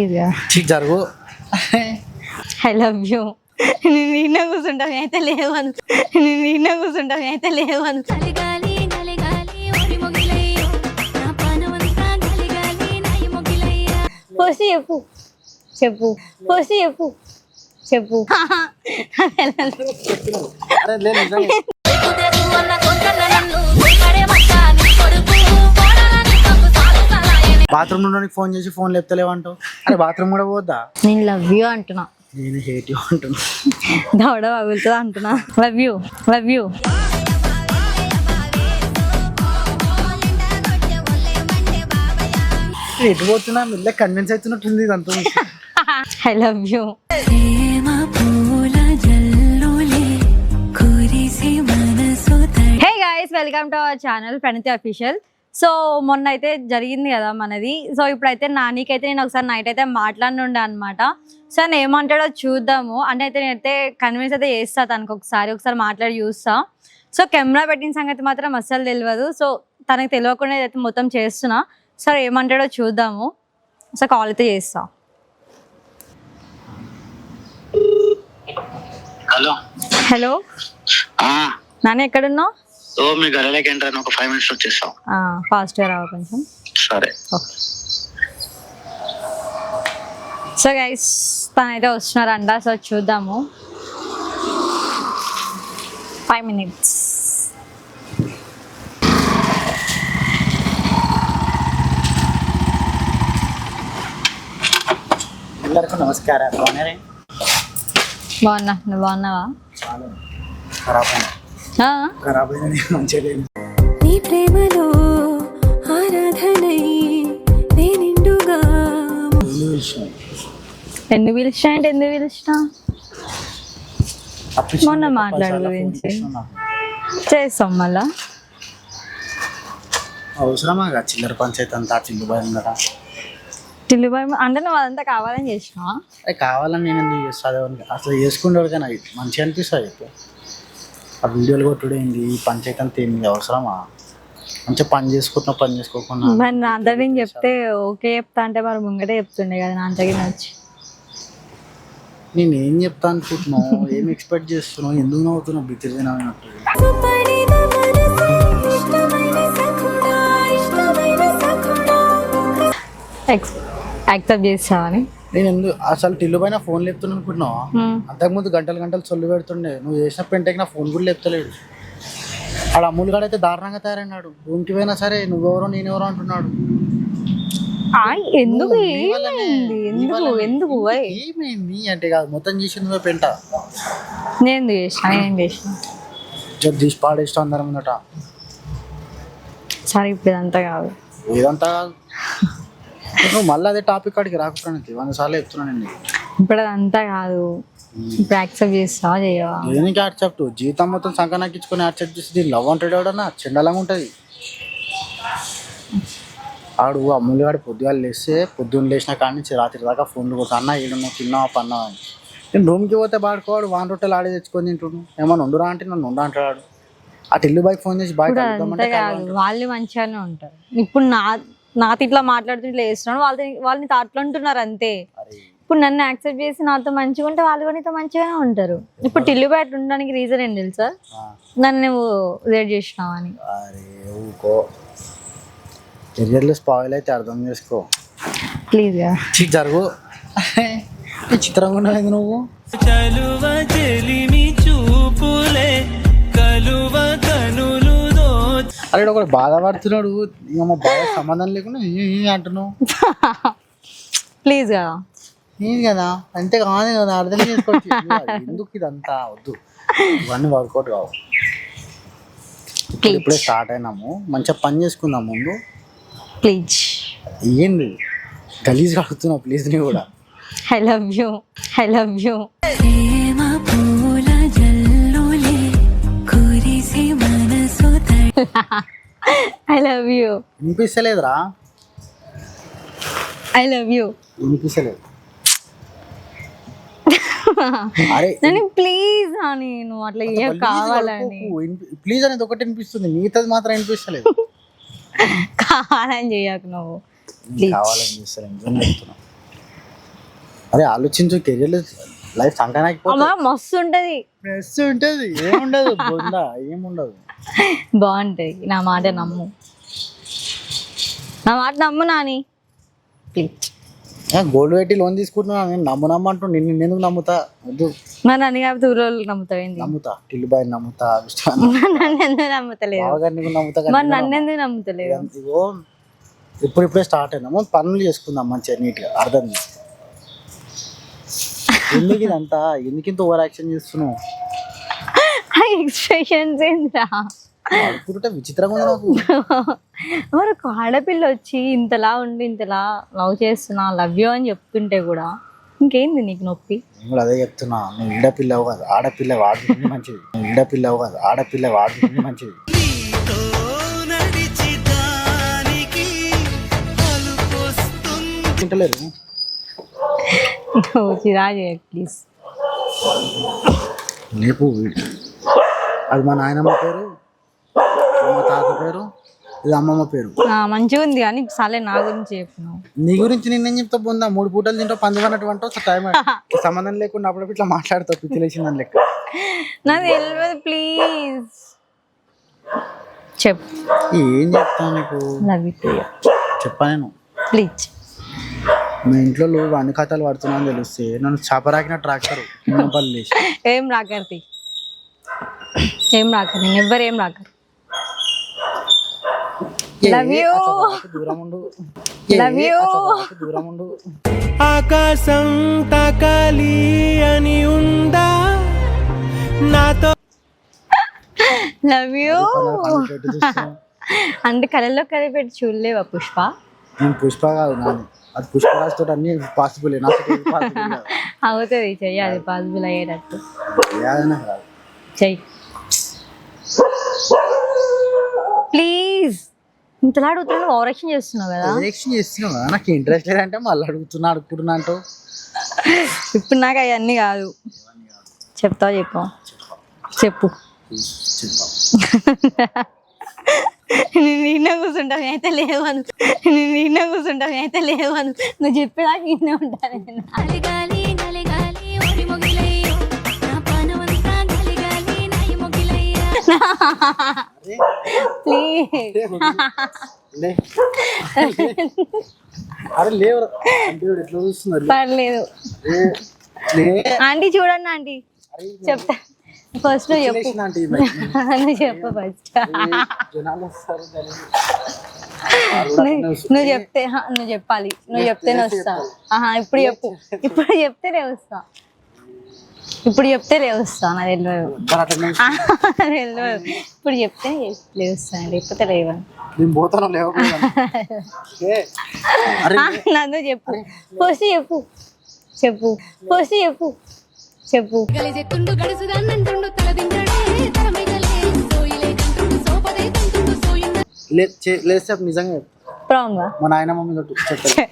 జరుగు. I love you. నేను నిన్న కూర్చుంటాను అయితే లేవను, నేను నిన్న కూర్చుంటాను అయితే లేవను. పోసి చెప్పు చెప్పు పోసి చెప్పు చెప్పు. బాత్రూమ్ నుండి ఫోన్ చేసి ఫోన్ లేపుతలేవంటావు. అరే బాత్రూమ్ కూడా పోద్దా? నేను లవ్ యూ అంటున్నా. నేను హేట్ యూ అంటున్నా. దవడ పగులుతుంది అంటున్నా. Love you love you. ఎటు పోతున్నా మెల్ల కన్విన్స్ అవుతున్నట్టుంది ఇదంతా. I love you. Hey guys, welcome to our channel Pranathi official. So మొన్న అయితే జరిగింది కదా మనది. సో ఇప్పుడైతే నానికైతే నేను ఒకసారి నైట్ అయితే మాట్లాడినుండే అనమాట. సో నేను ఏమంటాడో చూద్దాము. అంటే అయితే నేనైతే కన్విన్స్ అయితే చేస్తా తనకు, ఒకసారి మాట్లాడి చూస్తా. సో కెమెరా పెట్టిన సంగతి మాత్రం అస్సలు తెలియదు. సో తనకు తెలియకుండా అయితే మొత్తం చేస్తున్నా. సరే ఏమంటాడో చూద్దాము. సో కాల్ అయితే చేస్తా. హలో హలో నాని, ఎక్కడున్నావు? మీ గదిలోకి ఎంటర్ అయిన ఒక 5 minutes వచ్చేస్తాం. ఫాస్ట్గా రావు కొంచెం. సరే ఓకే. సో గైస్ తనైతే వస్తున్నారంట. సో చూద్దాము. 5 minutes. అందరికీ నమస్కారం. బాగున్నా, నువ్వు బాగున్నావా? ఖరాబ్ అయినా మంచిగా లేదు. నీ ప్రేమలో ఆరాధనై నేనిండుగా. ఎందుకు పిలిచినా అంటే ఎందుకు పిలిచినా? మొన్న మాట్లాడు గురించి చేస్తాం మళ్ళా. అవసరమా చిల్లర పంచాయతీ అంతా చిల్లు భయం కదా. టిల్లు భయం అంటే నువ్వు అదంతా కావాలని చేసినావా? అది కావాలని నేను ఎందుకు చేస్తాను? అసలు చేసుకుంటాడు కానీ అవి మంచిగా అనిపిస్తుంది. ఆ వీడియోలు కొట్టుడు ఏంది, ఈ పంచాయతీ అంతా ఏంది, అవసరమా? మంచిగా పని చేసుకోకుండా మరి నా అంతా నేను చెప్తే ఓకే చెప్తా అంటే మరి ముంగటే చెప్తుండే కదా నా అంతకి నచ్చి. నేను ఏం చెప్తా అనుకుంటున్నావు? ఏం ఎక్స్పెక్ట్ చేస్తున్నావు? ఎందుకు నవ్వుతున్నావు? బితిరినట్టు యాక్సెప్ట్ చేస్తావని నేను ఎందుకు అసలు టిల్లు పైన ఫోన్ లేపుతున్నా అనుకుంటున్నావా? అంతకుముందు గంటలు చొల్లు పెడుతుండే. నువ్వు చేసిన పెంటకి నా ఫోన్ కూడా లేపుతలేడు. ఆడ అమ్ములు గాడు అయితే దారుణంగా తయారైనాడు. రూమ్కి పోయినా సరే నువ్వెవరో నేనెవరో అంటున్నాడు. ఎందుకు ఎందుకు ఏమైంది అంటే కాదు, మొత్తం చేసి నువ్వే పెంట. నేను చేసిన జడ్ తీసి పాడేస్తాం అందరం ఉందట. సరే ఇప్పుడు ఇదంతా కాదు, ఏదంతా కాదు. నువ్వు మళ్ళీ అదే టాపిక్ కాడికి రాకపోయినది 100 సార్లు చెప్తున్నానండి. ఇప్పుడు అదంతా కాదు. ఇప్పుడు యాక్సెప్ట్ చేస్తావా చేయవా? దేనికి యాక్సెప్ట్? జీతం మొత్తం సంకనాకించుకొని యాక్సెప్ట్ చేసి లవ్ అంటాడు ఎవడన్నా? చెండలంగా ఉంటుంది. ఆడు అమ్ములు గాడు పొద్దున్న లేచిన కాడి నుంచి రాత్రి దాకా ఫోన్లు కొడుతా, అన్న ఏడున్నావు, తిన్నావా, పన్నావా అని. నేను రూమ్కి పోతే బాడుకోవాడు 1 రొట్టెలు ఆడే తెచ్చుకొని తింటున్నాను. ఏమన్నా వండురా అంటే నన్ను ఉండ అంటాడు. ఆ టిల్లు బాయ్ ఫోన్ చేసి బాయ్ వాళ్ళు మంచిగానే ఉంటారు. ఇప్పుడు నా ఇట్లా మాట్లాడుతూ ఇట్లా చేస్తున్నాడు, వాళ్ళని అట్లా అంటున్నారు అంతే. ఇప్పుడు నన్ను యాక్సెప్ట్ చేసి నాతో మంచిగా ఉంటే వాళ్ళు కూడా నీతో మంచిగానే ఉంటారు. ఇప్పుడు టిల్లు బయట ఉండడానికి రీజన్ ఏంటి తెలుసా? నన్ను నువ్వు రేట్ చేసినావు అని. కెరియర్లో స్పాయిల్ అయితే అర్థం చేసుకో ప్లీజ్. జరుగు. చిత్రంగా ఉన్నది నువ్వు. అరే ఒకటి బాధపడుతున్నాడు, ఇక బాధ సంబంధం లేకుండా అంటున్నావు. ప్లీజ్ కదా. ఏది కదా అంతే కాదు కదా, అర్థం చేసుకోవచ్చు. ఎందుకు ఇదంతా వద్దు, ఇవన్నీ వర్కౌట్ కావు. ఇప్పుడే స్టార్ట్ అయినాము, మంచిగా పని చేసుకుందాం ముందు. ప్లీజ్. ఏంది గలీజ్ అడుగుతున్నావు? ప్లీజ్ నీ కూడా. I love you. I love you. I love you. వినిపిస్తలేదురా? I love you. వినిపిస్తలేదు. అరే ప్లీజ్ అని నువ్వు అట్లా కావాలని. ప్లీజ్ అనేది ఒకటి వినిపిస్తుంది, మిగతాది మాత్రం వినిపిస్తలేదు. కావాలని చేయకు నువ్వు. కావాలని చేస్తాను. అరే ఆలోచించు, కెరియర్ లైఫ్ సంకనాకపోతే అమ్మా మస్తు ఉంటది, ప్రెస్ ఉంటుంది, ఏముండదు బొందా, ఏముండదు. బాగుంటది. నా మాట నమ్ము, నా మాట నమ్ము నాని ప్లీజ్. గోల్డ్ పెట్టి లోన్ తీసుకుంటున్నా, నేను నమ్మంటూ నిన్ను ఎందుకు నమ్ముతా? వద్దు. మరి నన్ను కాబట్టి ఊరోళ్ళు నమ్ముతావేంది? నమ్ముతా, టిల్లుబాయ్ నమ్ముతా, నన్ను ఎందుకు నమ్ముతలేదు? బావగారిని నమ్ముతా. మరి నన్ను ఎందుకు నమ్ముతలేదు? ఇగో ఇప్పుడిప్పుడే స్టార్ట్ అయినాము, పనులు చేసుకుందాం మంచిగా నీట్గా. అర్థం చేసుకో. ఎందుకు ఇదంతా, ఎందుకు ఇంత ఓవర్ యాక్షన్ చేస్తున్నావు? ఎక్స్ప్రెషన్స్ ఏంద్రా? అడుగుతుంటే విచిత్రంగా ఉంది నాకు. మరి ఒక ఆడపిల్ల వచ్చి ఇంతలా ఉండి ఇంతలా లవ్ చేస్తున్నా, లవ్ యూ అని చెప్తుంటే కూడా ఇంకేంది నీకు నొప్పి? నేను కూడా అదే చెప్తున్నా, నువ్వు ఈడపిల్లవు కాదు, ఆడపిల్ల వాడుతుంది మంచిది. నువ్వు ఈడపిల్లవు కాదు, ఆడపిల్ల వాడుతుంది మంచిది. తింటలేదు చిరాజే ప్లీజ్. లేపు. అది మా నాయనమ్మ పేరు, మా తాత పేరు, ఇది అమ్మమ్మ పేరు. మంచిగా ఉంది కానీ సాలే నా గురించి చెప్పినావు. నీ గురించి నేనేం చెప్తా పొందా? 3 పూటలు తింటావు, 10 అన్నటువంటి టైం సంబంధం లేకుండా అప్పుడప్పుడు ఇట్లా మాట్లాడతావు, పిచ్చి లేచిందని లెక్క. నాకు తెలియదు, ప్లీజ్ చెప్పు. ఏం చెప్తాను నీకు? లవ్ యూ చెప్పా నేను. ప్లీజ్. మా ఇంట్లో నువ్వు అన్ని కథలు పడుతున్నా అని తెలిస్తే నన్ను చాపరాకిన ట్రాక్టర్ పనులు లేచి. ఏం రాకర్తి, ఏం రాకరు, నేను ఎవ్వరు ఏం రాకరు. లవ్ యూ, దూరం ఉండు, లవ్ యూ. దూరం ఉండు. ఆకాశం తాకాలి అని ఉందా నాతో? లవ్ యూ కళ్ళు పెట్టి చూస్తున్నావు. అంటే కళ్ళల్లో కలి పెట్టి చూడలేవా పుష్ప? నేను పుష్ప కాదు నాని, అది పుష్పరాజ్ తోటి అన్ని పాసిబుల్. నాకు పాసిబుల్ అవుతుంది, చెయ్యాలి పాసిబుల్ అయ్యేటట్టు ఏదైనా కాదు. చెయ్యి ప్లీజ్. ఇంతలా అడుగుతున్నా, ఓవరాక్షన్ చేస్తున్నావు కదా. డైరెక్షన్ చేస్తున్నావు కదా, నాకు ఇంట్రెస్ట్ లేదంటే మళ్ళీ అడుగుతున్నా అంటావు. ఇప్పుడు నాకు అవన్నీ కాదు. చెప్తావు చెప్పు, చెప్పు. నేను నిన్న కూర్చుంటాను అయితే లేవను, నేను నిన్న కూర్చుంటాను అయితే లేవను, నువ్వు చెప్పేదాకా నిన్నే ఉంటాను. అరే లేవు ఎట్లా చూస్తున్నారు? పర్లేదు ఆంటీ, చూడండి ఆంటీ చెప్తా. ఫస్ట్ నువ్వు చెప్పు, నువ్వు చెప్పు ఫస్ట్. నువ్వు చెప్తే నువ్వు చెప్పాలి, నువ్వు చెప్తేనే వస్తా. ఇప్పుడు చెప్పు, ఇప్పుడు చెప్తేనే వస్తా, ఇప్పుడు చెప్తే లేవస్తా. నాకు తెలియదు, తెలియదు. ఇప్పుడు చెప్తే లేవస్తాను, లేకపోతే లేవను. నన్ను చెప్పు ఫస్ట్, చెప్పు చెప్పు ఫస్ట్, చెప్పు చెప్పు. నిజంగా ప్రాంగా మా నాయనమ్మ మీద చెప్తా.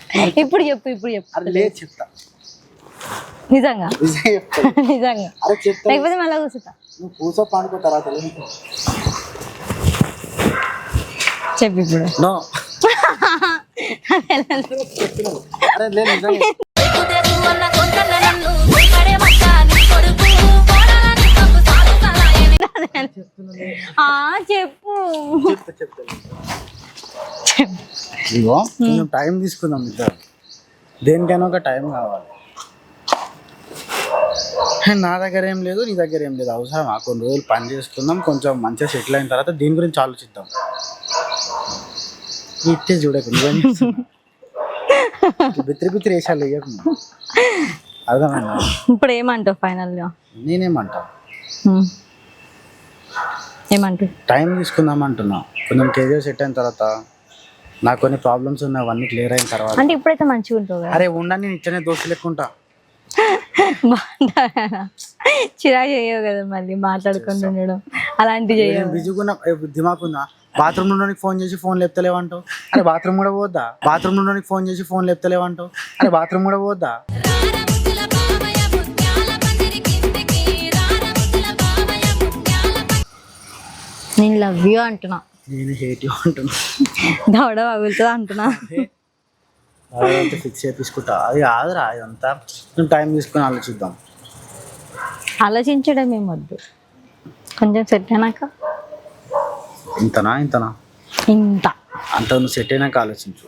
ఇప్పుడు చెప్పు, ఇప్పుడు చెప్పు. అరే లేదు చెప్తా, నిజంగా నిజంగా. అరే చెప్తా, లేకపోతే మళ్ళీ కూర్చుంటా. నువ్వు కూర్చో పండుకో తర్వాత చెప్పు ఇప్పుడు. నో అరే లేదు నిజంగా. చెప్పు. ఇగో కొంచెం టైం తీసుకుందాం ఇద్దరు, దేనికైనా ఒక టైం కావాలి. నా దగ్గర ఏం లేదు, నీ దగ్గర ఏం లేదు, అవసరం కొన్ని రోజులు పని చేసుకుందాం, కొంచెం మంచిగా సెటిల్ అయిన తర్వాత దీని గురించి ఆలోచిద్దాం. ఇట్టే చూడకు, బిత్రి వేసాలు వేయకుండా. అర్థమైనా? ఇప్పుడు ఏమంటావు ఫైనల్గా? నేనేమంటా, ఏమంటావు? టైం తీసుకుందాం అంటున్నా. కొంచెం కెరియర్ సెట్ అయిన తర్వాత, నాకు కొన్ని ప్రాబ్లమ్స్ ఉన్నాయి, అవన్నీ క్లియర్ అయిన తర్వాత. అంటే ఇప్పుడైతే మంచిగా ఉంటావు కదా? అరే ఉండా, నేను ఇచ్చనే దోస్తు లెక్కుంటా. చిరాకు చేయవు కదా మళ్ళీ మాట్లాడుకుంటూ ఉండడం, అలాంటివి చేయవు. బిజీగా దిమాకుందా? బాత్రూమ్ నుండి ఫోన్ చేసి ఫోన్ లేపుతలేవంటావు. అరే బాత్రూమ్ కూడా పోద్దా? బాత్రూమ్ నుండి ఫోన్ చేసి ఫోన్ లేపుతలేవంటావు. అరే బాత్రూమ్ కూడా పోద్దా? నేను లవ్ యూ అంటున్నా, నేను హేట్ యూ అంటున్నా. దవడ పగులుతుంది అంటున్నా. అదంతా ఫిక్స్ చేయించుకుంటా. అది కాదురా ఇదంతా, నువ్వు టైం తీసుకొని ఆలోచిద్దాం. ఆలోచించడం ఏమొద్దు, కొంచెం సెట్ అయినాక. ఇంతనా ఇంత అంత నువ్వు సెట్ అయినాక ఆలోచించు.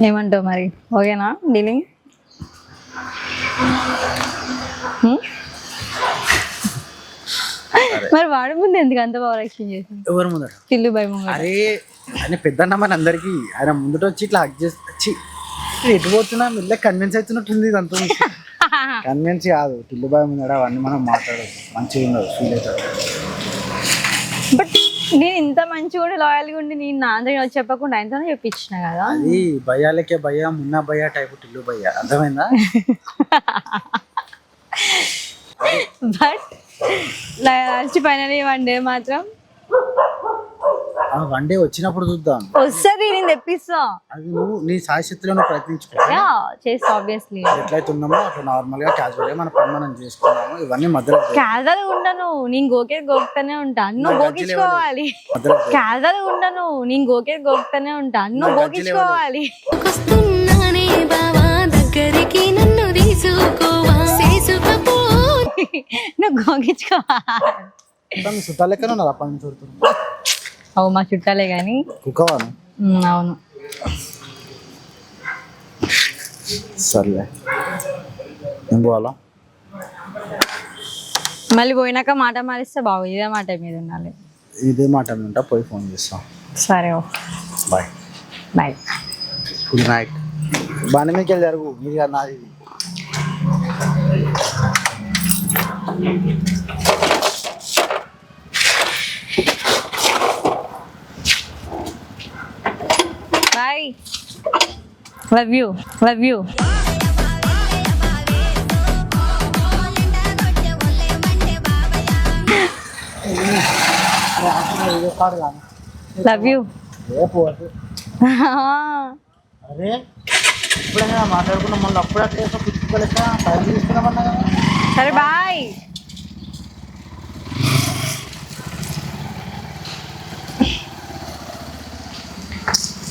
ఏమంటావు మరి? ఓకేనా డీలింగ్? మరి వాడి ముందు ఎందుకు అంత పవర్ యాక్షన్ చేసింది? ఎవరి ముందర? టిల్లు బై ముందు. అరే ఆయన పెద్ద అన్నమని అందరికి ఆయన ముందుట వచ్చి ఇట్లా హక్ చేసి వచ్చి ఎటు పోతున్నా మిల్ల కన్విన్స్ అవుతున్నట్టుంది. ఇదంతా కన్విన్స్ కాదు, టిల్లుబాయ్ ముందర అవన్నీ మనం మాట్లాడదు, మంచిగా ఉండదు, ఫీల్ అవుతాడు. బట్ నేను ఇంత మంచిగా ఉండి లాయల్గా ఉండి నేను నా అందరికి చెప్పకుండా ఆయనతోనే చెప్పించిన కదా. అది భయాలకే భయ, మున్నా భయ టైపు టిల్లు భయ్య, అర్థమైందా? But last final one day మాత్రం వన్ డే వచ్చినప్పుడు చూద్దాం. వస్తుంది, నేను తెప్పిస్తా. అది నువ్వు నీ సాయశక్తిలో ప్రయత్నించుకో. చేస్తా ఆబ్వియస్లీ. ఎట్లయితే ఉన్నామో అట్లా నార్మల్ గా క్యాజువల్ గా మన పని మనం చేసుకున్నాము. ఇవన్నీ మధ్యలో క్యాజువల్ ఉండను, నేను గోకుతానే ఉంటా, నువ్వు గోకించుకోవాలి. క్యాజువల్ ఉండను, నేను గోకుతానే ఉంటా, నువ్వు గోకించుకోవాలి. వస్తున్నానే బావా దగ్గరికి నన్ను తీసుకోవా చేసుకపో నువ్వు గోకించుకోవాలి. చుట్టాలు లెక్కనే ఉన్నారు అప్పటి నుంచి చూడుతున్నా. అవు మా చుట్టాలే కానీ కుక్కవాను. అవును. సర్లే ఏం పోవాలా? మళ్ళీ పోయినాక మాట మారిస్తే బాగు, ఇదే మాట మీద ఉండాలి. ఇదే మాట ఉంటా, పోయి ఫోన్ చేస్తాం. సరే బాయ్ బాయ్. Good night. బాగానే మీకు వెళ్ళి జరుగు, మీరు కాదు నాది. Bye. Love you, love you. Love you. అరే ఇప్పుడైనా మాట్లాడుకున్నాం, మళ్ళీ అప్పుడు అట్లా పిచ్చుకోలేక టైం తీసుకున్నామన్నా కదా. సరే బాయ్.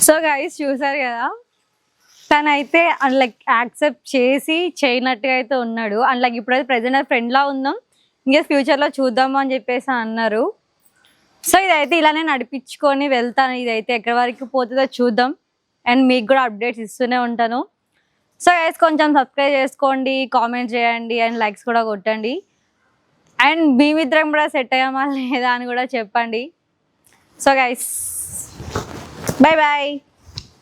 సో గైస్ చూసారు కదా, తనైతే లైక్ యాక్సెప్ట్ చేసి చేయనట్టుగా అయితే ఉన్నాడు. అండ్ లైక్ ఇప్పుడైతే ప్రజెంట్ ఫ్రెండ్లా ఉందాం, ఇంకా ఫ్యూచర్లో చూద్దాము అని చెప్పేసి అన్నారు. సో ఇదైతే ఇలానే నడిపించుకొని వెళ్తాను, ఇదైతే ఎక్కడి వరకు పోతుందో చూద్దాం. అండ్ మీకు కూడా అప్డేట్స్ ఇస్తూనే ఉంటాను. సో గైస్ కొంచెం సబ్స్క్రైబ్ చేసుకోండి, కామెంట్ చేయండి, అండ్ లైక్స్ కూడా కొట్టండి. అండ్ మేమిద్దరం కూడా సెట్ అయ్యామా లేదా అని కూడా చెప్పండి. So guys bye bye.